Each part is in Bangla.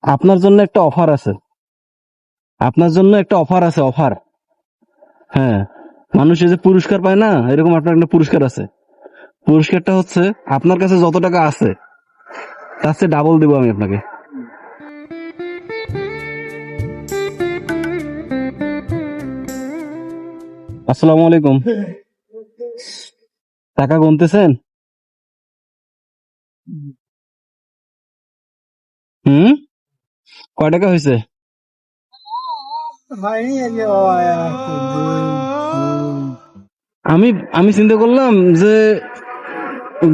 আপনার জন্য একটা অফার আছে। আপনার জন্য একটা অফার আছে, অফার। হ্যাঁ, মানুষ এই যে পুরস্কার পায় না, এরকম আপনার একটা পুরস্কার আছে। পুরস্কারটা হচ্ছে আপনার কাছে যত টাকা আছে তার চেয়ে ডাবল দেবো আমি আপনাকে। আসসালামু আলাইকুম। টাকা গুনতেছেন? হুম, কয় টাকা হয়েছে? আমি আমি চিন্তা করলাম যে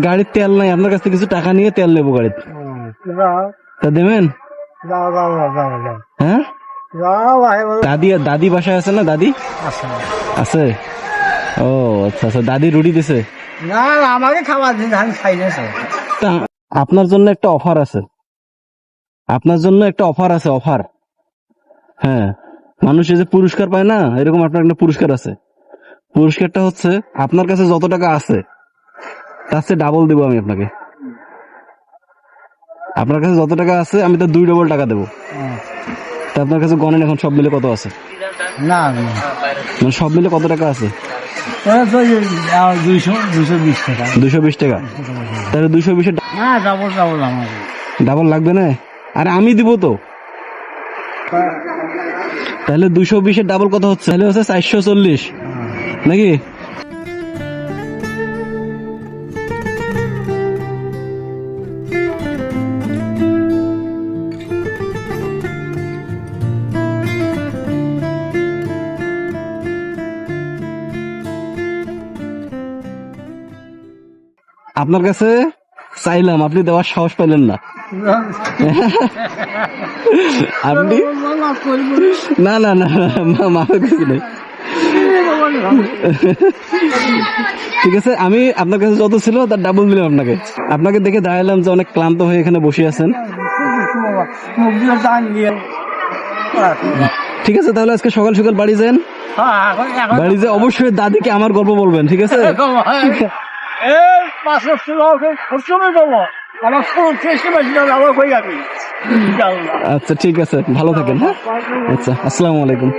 গাড়ির তেল নাই, আপনার কাছ থেকে কিছু টাকা নিয়ে তেল নেবো গাড়িতে। তা দেবেন? হ্যাঁ, দাদি দাদি বাসায় আছে না? দাদি আছে? ও আচ্ছা আচ্ছা, দাদি রুটি দিছে? না আমাকে খাবার দিন, আমি খাই না স্যার। তা আপনার জন্য একটা অফার আছে। আপনার জন্য একটা অফার আছে, অফার। হ্যাঁ, মানুষ এই যে পুরস্কার পায় না, এরকম আপনার একটা পুরস্কার আছে। পুরস্কারটা হচ্ছে আপনার কাছে যত টাকা আছে তার চেয়ে ডাবল দেবো আমি আপনাকে। আপনার কাছে যত টাকা আছে আমি তো 2 ডবল টাকা দেবো। তা আপনার কাছে গণেন এখন সব মিলে কত আছে? না মানে সব মিলে কত টাকা আছে? 220 টাকা। 220 টাকা? তাহলে 220 না ডাবল ডাবল আমার ডাবল লাগবে না? আরে আমি দিব তো। তাহলে 220 ডাবল কত হচ্ছে? তাহলে হচ্ছে 440 নাকি? আপনার কাছে চাইলাম, আপনি দেওয়ার সাহস পাইলেন না। আপনি না না না, মাফের কিছু নেই। ঠিক আছে, আমি আপনার কাছে যত ছিল তার ডাবল দিলাম আপনাকে। আপনাকে দেখে দাঁড়ালাম যে অনেক ক্লান্ত হয়ে এখানে বসে আছেন। ঠিক আছে, তাহলে আজকে সকাল সকাল বাড়ি যান। বাড়ি যেয়ে অবশ্যই দাদিকে আমার গল্প বলবেন, ঠিক আছে? আচ্ছা ঠিক আছে, ভালো থাকেন। হ্যাঁ, আচ্ছা, আসসালামু আলাইকুম।